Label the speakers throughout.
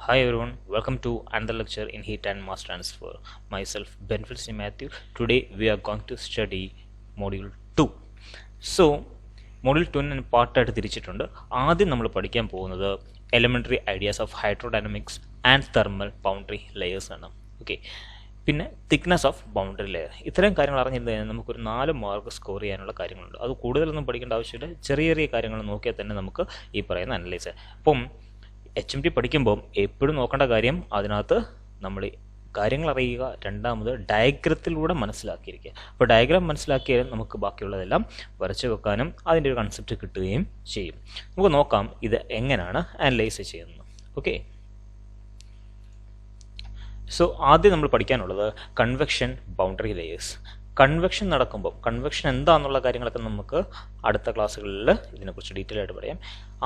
Speaker 1: Hi everyone, welcome to another lecture in Heat and Mass Transfer. Myself, Benfil C. Matthew. Today we are going to study Module 2. So, Module 2 ന് പാർട്ടായിട്ട് തിരിച്ചിട്ടുണ്ട്. ആദ്യം നമ്മൾ പഠിക്കാൻ പോകുന്നത് elementary ideas of hydrodynamics and thermal boundary layers ആണ്. Okay, പിന്നെ thickness of boundary layer. ഇത്തരം കാര്യങ്ങൾ അറിഞ്ഞിരുന്നു കഴിഞ്ഞാൽ നമുക്കൊരു 4 മാർക്ക് സ്കോർ ചെയ്യാനുള്ള കാര്യങ്ങളുണ്ട്. അത് കൂടുതലൊന്നും പഠിക്കേണ്ട ആവശ്യമില്ല. ചെറിയ ചെറിയ കാര്യങ്ങൾ നോക്കിയാൽ തന്നെ നമുക്ക് ഈ പറയുന്ന അനലൈസ്. അപ്പം HMT പഠിക്കുമ്പോൾ എപ്പോഴും നോക്കേണ്ട കാര്യം അതിനകത്ത് നമ്മൾ കാര്യങ്ങൾ അറിയുക, രണ്ടാമത് ഡയഗ്രത്തിലൂടെ മനസ്സിലാക്കിയിരിക്കുക. അപ്പോൾ ഡയഗ്രാം മനസ്സിലാക്കിയാൽ നമുക്ക് ബാക്കിയുള്ളതെല്ലാം വരച്ചു വെക്കാനും അതിൻ്റെ ഒരു കൺസെപ്റ്റ് കിട്ടുകയും ചെയ്യും. നമുക്ക് നോക്കാം ഇത് എങ്ങനെയാണ് അനലൈസ് ചെയ്യുന്നത്. ഓക്കെ, സോ ആദ്യം നമ്മൾ പഠിക്കാനുള്ളത് കൺവെക്ഷൻ ബൗണ്ടറി ലെയേഴ്സ്. കൺവെക്ഷൻ നടക്കുമ്പോൾ കൺവെക്ഷൻ എന്താണെന്നുള്ള കാര്യങ്ങളൊക്കെ നമുക്ക് അടുത്ത ക്ലാസ്സുകളിൽ ഇതിനെക്കുറിച്ച് ഡീറ്റെയിൽ ആയിട്ട് പറയാം.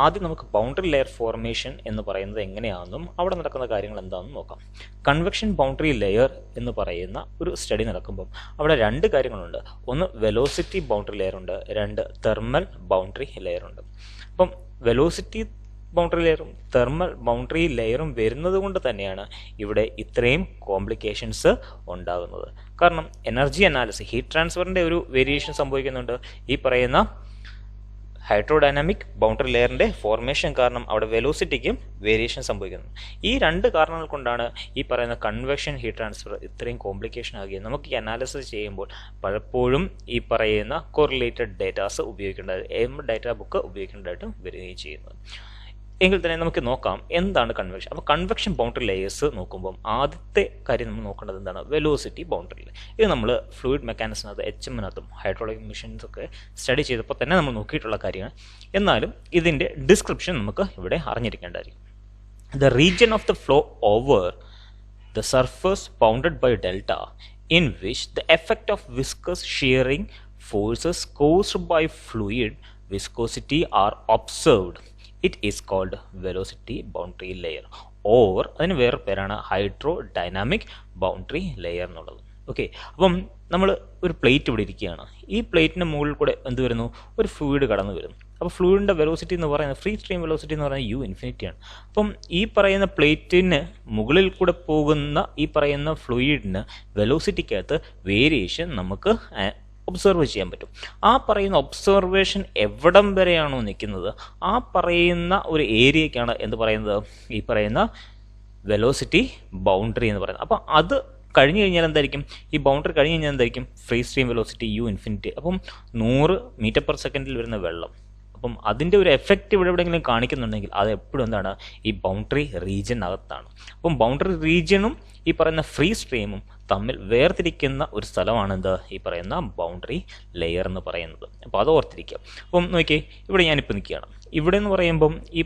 Speaker 1: ആദ്യം നമുക്ക് ബൗണ്ടറി ലെയർ ഫോർമേഷൻ എന്ന് പറയുന്നത് എങ്ങനെയാണെന്നും അവിടെ നടക്കുന്ന കാര്യങ്ങൾ എന്താണെന്നും നോക്കാം. കൺവെക്ഷൻ ബൗണ്ടറി ലെയർ എന്ന് പറയുന്ന ഒരു സ്റ്റഡി നടക്കുമ്പോൾ അവിടെ 2 കാര്യങ്ങളുണ്ട്. ഒന്ന് വെലോസിറ്റി ബൗണ്ടറി ലെയർ ഉണ്ട്, 2 തെർമൽ ബൗണ്ടറി ലെയർ ഉണ്ട്. അപ്പം വെലോസിറ്റി ബൗണ്ടറി ലെയറും തെർമൽ ബൗണ്ടറി ലെയറും വരുന്നത് കൊണ്ട് തന്നെയാണ് ഇവിടെ ഇത്രയും കോംപ്ലിക്കേഷൻസ് ഉണ്ടാകുന്നത്. കാരണം എനർജി അനാലിസിസ്, ഹീറ്റ് ട്രാൻസ്ഫറിൻ്റെ ഒരു വേരിയേഷൻ സംഭവിക്കുന്നുണ്ട്. ഈ പറയുന്ന ഹൈഡ്രോഡൈനാമിക് ബൗണ്ടറി ലെയറിൻ്റെ ഫോർമേഷൻ കാരണം അവിടെ വെലോസിറ്റിക്കും വേരിയേഷൻ സംഭവിക്കുന്നു. ഈ 2 കാരണങ്ങൾ കൊണ്ടാണ് ഈ പറയുന്ന കൺവെക്ഷൻ ഹീറ്റ് ട്രാൻസ്ഫർ ഇത്രയും കോംപ്ലിക്കേഷൻ ആകുകയും നമുക്ക് ഈ അനാലിസിസ് ചെയ്യുമ്പോൾ പലപ്പോഴും ഈ പറയുന്ന കോറിലേറ്റഡ് ഡേറ്റാസ് ഉപയോഗിക്കേണ്ടത് ഡേറ്റാ ബുക്ക് ഉപയോഗിക്കേണ്ടതായിട്ട് വരികയും ചെയ്യുന്നത്. എങ്കിൽ തന്നെ നമുക്ക് നോക്കാം എന്താണ് കൺവെക്ഷൻ. അപ്പോൾ കൺവെക്ഷൻ ബൗണ്ടറി ലെയേഴ്സ് നോക്കുമ്പോൾ ആദ്യത്തെ കാര്യം നമ്മൾ നോക്കേണ്ടത് എന്താണ്? Velocity boundary layer. ഇത് നമ്മൾ ഫ്ലൂയിഡ് മെക്കാനിക്സിനകത്ത് HMനകത്തും ഹൈഡ്രോളിക് മെഷീൻസ് ഒക്കെ സ്റ്റഡി ചെയ്തപ്പോൾ തന്നെ നമ്മൾ നോക്കിയിട്ടുള്ള കാര്യമാണ്. എന്നാലും ഇതിൻ്റെ ഡിസ്ക്രിപ്ഷൻ നമുക്ക് ഇവിടെ അറിഞ്ഞിരിക്കേണ്ടതായിരിക്കും. The region of the flow over the surface bounded by delta in which the effect of viscous shearing forces caused by fluid viscosity are observed. It is called velocity boundary layer or അതിന് വേറെ പേരാണ് hydrodynamic boundary layer എന്നുള്ളത്. Okay, അപ്പം നമ്മൾ ഒരു plate ഇവിടെ ഇരിക്കുകയാണ്. ഈ പ്ലേറ്റിൻ്റെ മുകളിൽ കൂടെ എന്ത് വരുന്നു? ഒരു ഫ്ലൂയിഡ് കടന്നു വരുന്നു. അപ്പോൾ ഫ്ലൂയിഡിൻ്റെ വെലോസിറ്റി എന്ന് പറയുന്നത് ഫ്രീ സ്ട്രീം വെലോസിറ്റി എന്ന് പറയുന്നത് U∞ ആണ്. അപ്പം ഈ പറയുന്ന പ്ലേറ്റിന് മുകളിൽ കൂടെ പോകുന്ന ഈ പറയുന്ന ഫ്ലൂയിഡിന് വെലോസിറ്റിക്കകത്ത് വേരിയേഷൻ നമുക്ക് ഒബ്സർവ് ചെയ്യാൻ പറ്റും. ആ പറയുന്ന ഒബ്സർവേഷൻ എവിടം വരെയാണോ നിൽക്കുന്നത് ആ പറയുന്ന ഒരു ഏരിയയ്ക്കാണ് എന്ത് പറയുന്നത്? ഈ പറയുന്ന വെലോസിറ്റി ബൗണ്ടറി എന്ന് പറയുന്നത്. അപ്പം അത് കഴിഞ്ഞ് കഴിഞ്ഞാൽ എന്തായിരിക്കും? ഈ ബൗണ്ടറി കഴിഞ്ഞ് കഴിഞ്ഞാൽ എന്തായിരിക്കും? Free stream velocity U∞. അപ്പം 100 മീറ്റർ/സെക്കൻഡിൽ വരുന്ന വെള്ളം. അപ്പം അതിൻ്റെ ഒരു എഫക്റ്റ് ഇവിടെ എവിടെയെങ്കിലും കാണിക്കുന്നുണ്ടെങ്കിൽ അത് എപ്പോഴും എന്താണ്? ഈ ബൗണ്ടറി റീജിയനകത്താണ്. അപ്പം ബൗണ്ടറി റീജിയനും ഈ പറയുന്ന ഫ്രീ സ്ട്രീമും തമ്മിൽ വേർതിരിക്കുന്ന ഒരു സ്ഥലമാണ് എന്ത്? ഈ പറയുന്ന ബൗണ്ടറി ലെയർ എന്ന് പറയുന്നത്. അപ്പോൾ അത് ഓർത്തിരിക്കുക. അപ്പം നോക്കിയേ, ഇവിടെ ഞാനിപ്പോൾ നിൽക്കുകയാണ്. ഇവിടെ എന്ന് പറയുമ്പം ഈ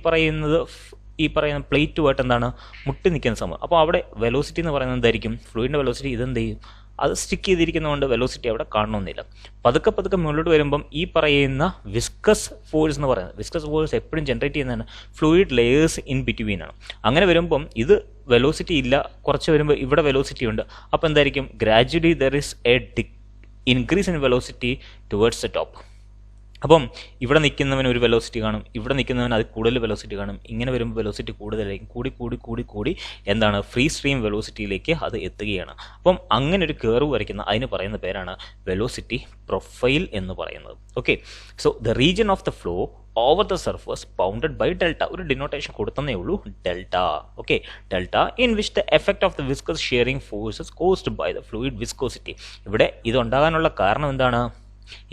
Speaker 1: പറയുന്ന പ്ലേറ്റുമായിട്ട് എന്താണ് മുട്ടി നിൽക്കുന്ന സമയം. അപ്പോൾ അവിടെ വെലോസിറ്റി എന്ന് പറയുന്നത് എന്തായിരിക്കും? ഫ്ലൂയിഡിൻ്റെ വെലോസിറ്റി ഇതെന്ത് ചെയ്യും? അത് സ്റ്റിക്ക് ചെയ്തിരിക്കുന്നതുകൊണ്ട് വെലോസിറ്റി അവിടെ കാണണമെന്നില്ല. പതുക്കെ മുകളിലോട്ട് വരുമ്പം ഈ പറയുന്ന വിസ്കസ് ഫോഴ്സ് എന്ന് പറയുന്നത്, വിസ്കസ് ഫോഴ്സ് എപ്പോഴും ജനറേറ്റ് ചെയ്യുന്നതാണ് ഫ്ലൂയിഡ് ലെയേഴ്സ് ഇൻ ബിറ്റ്വീൻ ആണ്. അങ്ങനെ വരുമ്പം ഇത് വെലോസിറ്റി ഇല്ല, കുറച്ച് വരുമ്പോൾ ഇവിടെ വെലോസിറ്റി ഉണ്ട്. അപ്പോൾ എന്തായിരിക്കും? Gradually there is A increase in velocity towards the top. അപ്പം ഇവിടെ നിൽക്കുന്നവന് ഒരു വെലോസിറ്റി കാണും, ഇവിടെ നിൽക്കുന്നവന് അത് കൂടുതൽ വെലോസിറ്റി കാണും. ഇങ്ങനെ വരുമ്പോൾ വെലോസിറ്റി കൂടുതലായിരിക്കും. കൂടി എന്താണ്? ഫ്രീ സ്ട്രീം വെലോസിറ്റിയിലേക്ക് അത് എത്തുകയാണ്. അപ്പം അങ്ങനെ ഒരു കർവ് വരയ്ക്കുന്ന അതിന് പറയുന്ന പേരാണ് വെലോസിറ്റി പ്രൊഫൈൽ എന്ന് പറയുന്നത്. Okay, so the region of the flow over the surface bounded by delta. ഒരു ഡിനോട്ടേഷൻ കൊടുത്തന്നേ ഉള്ളൂ, delta. Okay, delta in which the effect of the viscous shearing forces caused by the fluid viscosity. ഇവിടെ ഇതുണ്ടാകാനുള്ള കാരണം എന്താണ്?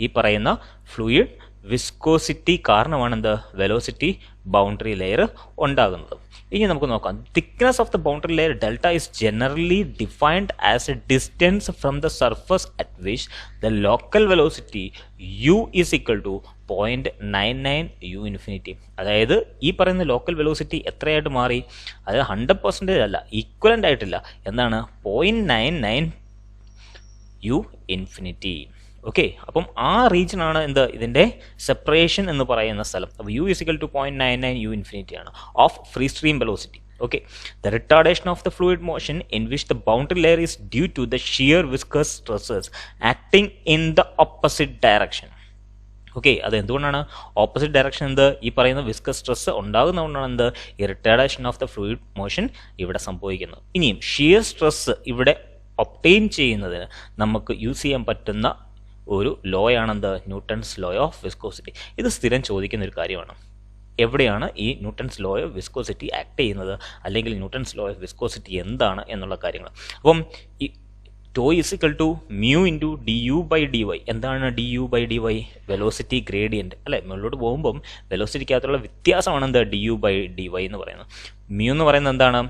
Speaker 1: ഈ പറയുന്ന fluid viscosity കാരണമാണ് എന്ത്? വെലോസിറ്റി ബൗണ്ടറി ലെയർ ഉണ്ടാകുന്നത്. ഇനി നമുക്ക് നോക്കാം. Thickness of the boundary layer delta is generally defined as A distance from the surface at which the local velocity U is equal to 0.99 U∞. അതായത് ഈ പറയുന്ന ലോക്കൽ വെലോസിറ്റി എത്രയായിട്ട് മാറി? അത് 100% അല്ല, ഈക്വലൻ്റ് ആയിട്ടില്ല. എന്താണ്? 0.99 U∞. ഓക്കെ, അപ്പം ആ റീജിയനാണ് എന്ത്? ഇതിൻ്റെ സെപ്പറേഷൻ എന്ന് പറയുന്ന സ്ഥലം. അപ്പോൾ U is equal to 0.99 U∞ ആണ് of free stream velocity. Okay, the retardation of the fluid motion in which the boundary layer is due to the shear viscous stresses acting in the opposite direction. Okay, അത് എന്തുകൊണ്ടാണ്? Opposite direction എന്ത്? ഈ പറയുന്ന viscous stress ഉണ്ടാകുന്നതുകൊണ്ടാണ് എന്ത്? ഈ retardation of the fluid motion ഇവിടെ സംഭവിക്കുന്നത്. ഇനിയും ഷിയർ സ്ട്രെസ് ഇവിടെ ഒബ്റ്റെയിൻ ചെയ്യുന്നതിന് നമുക്ക് യൂസ് ചെയ്യാൻ പറ്റുന്ന ഒരു ലോ ആണെന്ത്? Newton's law of viscosity. ഇത് സ്ഥിരം ചോദിക്കുന്ന ഒരു കാര്യമാണ്. എവിടെയാണ് ഈ Newton's law of viscosity act ചെയ്യുന്നത്, അല്ലെങ്കിൽ ന്യൂട്ടൺസ് ലോ ഓഫ് വിസ്കോസിറ്റി എന്താണ് എന്നുള്ള കാര്യങ്ങൾ. അപ്പം ഈ tau is equal to mu into d u by d y. എന്താണ് d u by d y? Velocity gradient അല്ലേ? മുകളിലോട്ട് പോകുമ്പം വെലോസിറ്റിക്കകത്തുള്ള വ്യത്യാസമാണ് എന്ത്? D u by d y എന്ന് പറയുന്നത്. മ്യൂ എന്ന് പറയുന്നത് എന്താണ്?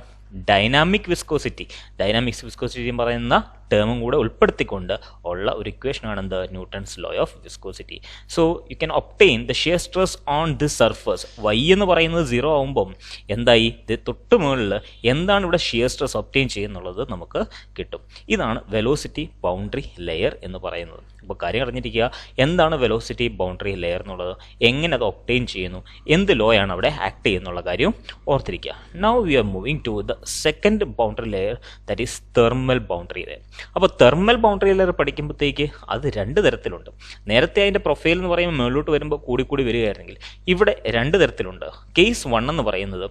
Speaker 1: Dynamic viscosity. ഡൈനാമിക്സ് വിസ്കോസിറ്റി പറയുന്ന ടേമും കൂടെ ഉൾപ്പെടുത്തിക്കൊണ്ട് ഉള്ള ഒരു ഇക്വേഷനാണ് എന്ത്? Newton's law of viscosity. So you can obtain the shear stress on this surface. Y എന്ന് പറയുന്നത് 0 ആകുമ്പം എന്തായി? ഇത് തൊട്ട് മുകളിൽ എന്താണ് ഇവിടെ ഷിയർ സ്ട്രെസ് ഒബ്റ്റെയിൻ ചെയ്യുന്നുള്ളത് നമുക്ക് കിട്ടും. ഇതാണ് വെലോസിറ്റി ബൗണ്ടറി ലെയർ എന്ന് പറയുന്നത്. അപ്പോൾ കാര്യം അറിഞ്ഞിരിക്കുക, എന്താണ് വെലോസിറ്റി ബൗണ്ടറി ലെയർ എന്നുള്ളത്, എങ്ങനെ അത് ഒബ്റ്റെയിൻ ചെയ്യുന്നു, എന്ത് ലോ ആണ് അവിടെ ആക്ട് ചെയ്യുന്നുള്ള കാര്യവും ഓർത്തിരിക്കുക. Now we are moving to the second boundary layer, that is thermal boundary layer. അപ്പോൾ തെർമൽ ബൗണ്ടറി ലെയർ പഠിക്കുമ്പോഴത്തേക്ക് അത് 2 തരത്തിലുണ്ട്. നേരത്തെ അതിൻ്റെ പ്രൊഫൈൽ എന്ന് പറയുമ്പോൾ മുകളിലോട്ട് വരുമ്പോൾ കൂടി വരികയായിരുന്നെങ്കിൽ ഇവിടെ 2 തരത്തിലുണ്ട്. കേസ് 1 എന്ന് പറയുന്നത്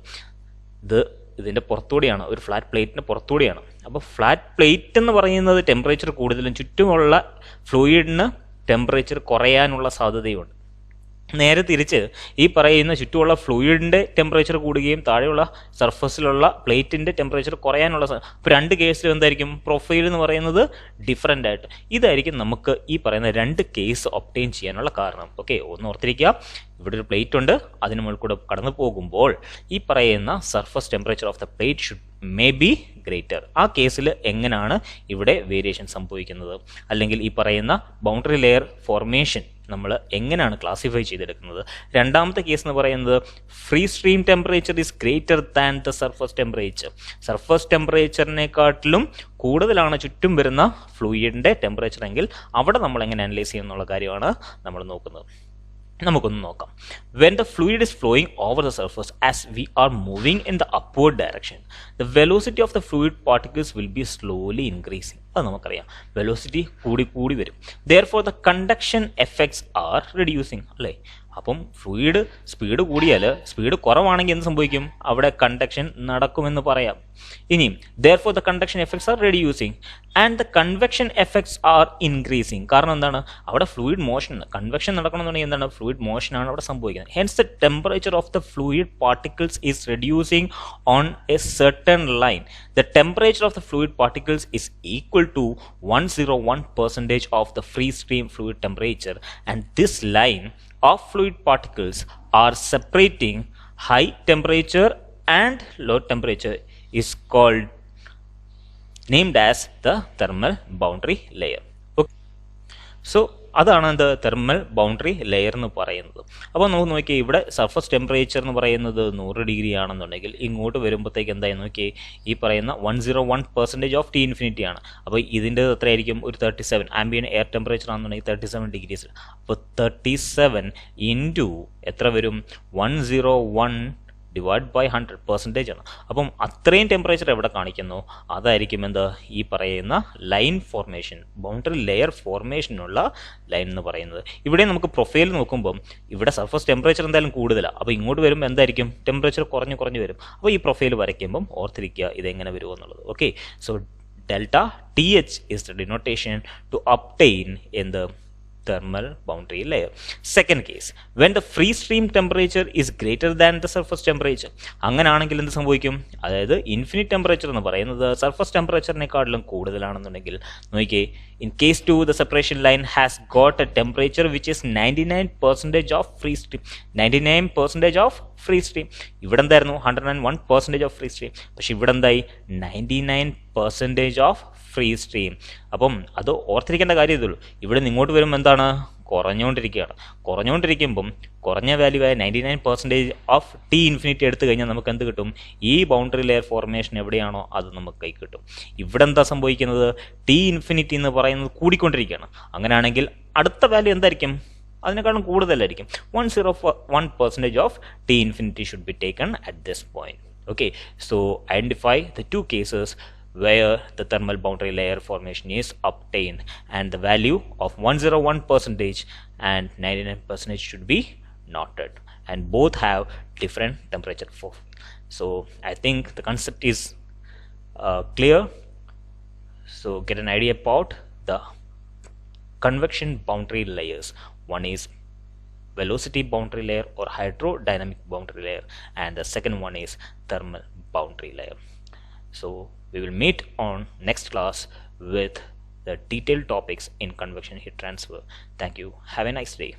Speaker 1: ഇതിൻ്റെ പുറത്തുകൂടിയാണ്, ഒരു ഫ്ലാറ്റ് പ്ലേറ്റിൻ്റെ പുറത്തുകൂടിയാണ്. അപ്പോൾ ഫ്ലാറ്റ് പ്ലേറ്റ് എന്ന് പറയുന്നത് ടെമ്പറേച്ചർ കൂടുതലും ചുറ്റുമുള്ള ഫ്ലൂയിഡിന് ടെമ്പറേച്ചർ കുറയാനുള്ള സാധ്യതയുണ്ട്. നേരെ തിരിച്ച് ഈ പറയുന്ന ചുറ്റുമുള്ള ഫ്ലൂയിഡിൻ്റെ ടെമ്പറേച്ചർ കൂടുകയും താഴെയുള്ള സർഫസിലുള്ള പ്ലേറ്റിൻ്റെ ടെമ്പറേച്ചർ കുറയാനുള്ള ഇപ്പോൾ 2 കേസിലും എന്തായിരിക്കും? പ്രൊഫൈൽ എന്ന് പറയുന്നത് ഡിഫറൻ്റ് ആയിട്ട്. ഇതായിരിക്കും നമുക്ക് ഈ പറയുന്ന 2 കേസ് ഒബ്റ്റെയിൻ ചെയ്യാനുള്ള കാരണം. ഓക്കെ, ഒന്ന് ഓർത്തിരിക്കുക, ഇവിടെ ഒരു പ്ലേറ്റ് ഉണ്ട്, അതിന് മുകളിൽ കൂടെ കടന്നു പോകുമ്പോൾ ഈ പറയുന്ന surface temperature of the plate should may be greater. ആ കേസിൽ എങ്ങനെയാണ് ഇവിടെ വേരിയേഷൻ സംഭവിക്കുന്നത്, അല്ലെങ്കിൽ ഈ പറയുന്ന ബൗണ്ടറി ലെയർ ഫോർമേഷൻ നമ്മൾ എങ്ങനെയാണ് ക്ലാസിഫൈ ചെയ്തെടുക്കുന്നത്? രണ്ടാമത്തെ കേസ് എന്ന് പറയുന്നത് free stream temperature is greater than the surface temperature. Surface ടെമ്പറേച്ചറിനെക്കാട്ടിലും കൂടുതലാണ് ചുറ്റും വരുന്ന ഫ്ലൂയിഡിൻ്റെ ടെമ്പറേച്ചർ എങ്കിൽ അവിടെ നമ്മൾ എങ്ങനെ അനലൈസ് ചെയ്യുന്നുള്ള കാര്യമാണ് നമ്മൾ നോക്കുന്നത്. നമുക്കൊന്ന് നോക്കാം. When the fluid is flowing over the surface as we are moving in the upward direction, the velocity of the fluid particles will be slowly increasing. അത് നമുക്കറിയാം, വെലോസിറ്റി കൂടി വരും. Therefore the conduction effects are reducing, അല്ലേ? അപ്പം fluid speed കൂടിയാൽ, speed കുറവാണെങ്കിൽ എന്ത് സംഭവിക്കും? അവിടെ കണ്ടക്ഷൻ നടക്കുമെന്ന് പറയാം. ഇനിയും therefore the conduction effects are reducing and the convection effects are increasing. കാരണം എന്താണ്? അവിടെ ഫ്ലൂയിഡ് മോഷൻ, കൺവെക്ഷൻ നടക്കണമെന്നുണ്ടെങ്കിൽ എന്താണ്? ഫ്ലൂയിഡ് മോഷനാണ് അവിടെ സംഭവിക്കുന്നത്. Hence the temperature of the fluid particles is reducing on a certain line. The temperature of the fluid particles is equal to 101% of the free stream fluid temperature, and this line of fluid particles are separating high temperature and low temperature is called, named as the thermal boundary layer. Okay. So അതാണ് എന്ത്? Thermal boundary layer എന്ന് പറയുന്നത്. അപ്പോൾ നമുക്ക് നോക്കിയാൽ ഇവിടെ surface temperature എന്ന് പറയുന്നത് 100 ഡിഗ്രി ആണെന്നുണ്ടെങ്കിൽ ഇങ്ങോട്ട് വരുമ്പോഴത്തേക്ക് എന്തായി നോക്കിയേ, ഈ പറയുന്ന 101% ഓഫ് ടി ഇൻഫിനിറ്റി ആണ്. അപ്പോൾ ഇതിൻ്റെ എത്രയായിരിക്കും? ഒരു 37 ആംബിയൻ എയർ ടെമ്പറേച്ചർ ആണെന്നുണ്ടെങ്കിൽ 37 ഡിഗ്രീസ്. അപ്പോൾ 37 ഇൻറ്റു എത്ര വരും? 101 ഡിവൈഡ് ബൈ 100% ആണ്. അപ്പം അത്രയും ടെമ്പറേച്ചർ എവിടെ കാണിക്കുന്നു? അതായിരിക്കും എന്ത്? ഈ പറയുന്ന ലൈൻ ഫോർമേഷൻ, ബൗണ്ടറി ലെയർ ഫോർമേഷനുള്ള ലൈൻ എന്ന് പറയുന്നത്. ഇവിടെ നമുക്ക് പ്രൊഫൈൽ നോക്കുമ്പം ഇവിടെ സർഫസ് ടെമ്പറേച്ചർ എന്തായാലും കൂടുതലാണ്. അപ്പോൾ ഇങ്ങോട്ട് വരുമ്പോൾ എന്തായിരിക്കും? ടെമ്പറേച്ചർ കുറഞ്ഞു വരും. അപ്പോൾ ഈ പ്രൊഫൈൽ വരയ്ക്കുമ്പം ഓർത്തിരിക്കുക ഇതെങ്ങനെ വരുമോ എന്നുള്ളത്. Okay, so delta TH is the denotation to obtain in the thermal boundary layer. Second case, when the free stream temperature is greater than the surface temperature. അങ്ങനെയാണെങ്കിൽ എന്ത് സംഭവിക്കും? അതായത് ഇൻഫിനിറ്റ് ടെമ്പറേച്ചർ എന്ന് പറയുന്നത് സർഫസ് ടെമ്പറേച്ചറിനെക്കാട്ടിലും കൂടുതലാണെന്നുണ്ടെങ്കിൽ നോക്കിയേ, in case 2 the separation line has got a temperature which is 99% of free stream. 99% of free stream. ഇവിടെ എന്തായിരുന്നു? 101% of free stream. പക്ഷെ ഇവിടെ എന്തായി? 99% of ഫ്രീ സ്ട്രീം. അപ്പം അത് ഓർത്തിരിക്കേണ്ട കാര്യം ഇതുള്ളൂ. ഇവിടെ നിന്ന് ഇങ്ങോട്ട് വരുമ്പോൾ എന്താണ്? കുറഞ്ഞുകൊണ്ടിരിക്കുമ്പം കുറഞ്ഞ വാല്യൂ ആയ 99% ഓഫ് ടി ഇൻഫിനിറ്റി എടുത്തു കഴിഞ്ഞാൽ നമുക്ക് എന്ത് കിട്ടും? ഈ ബൗണ്ടറി ലെയർ ഫോർമേഷൻ എവിടെയാണോ അത് നമുക്ക് കൈ കിട്ടും. ഇവിടെ എന്താ സംഭവിക്കുന്നത്? ടി ഇൻഫിനിറ്റി എന്ന് പറയുന്നത് കൂടിക്കൊണ്ടിരിക്കുകയാണ്. അങ്ങനെയാണെങ്കിൽ അടുത്ത വാല്യൂ എന്തായിരിക്കും? അതിനേക്കാളും കൂടുതലായിരിക്കും. 101% of to infinity should be taken at this point. Okay, so identify the 2 cases where the thermal boundary layer formation is obtained, and the value of 101% and 99% should be noted, and both have different temperature for. So I think the concept is clear. So get an idea about the convection boundary layers. One is velocity boundary layer or hydrodynamic boundary layer, and the second one is thermal boundary layer. So we will meet on next class with the detailed topics in convection heat transfer. Thank you. Have a nice day.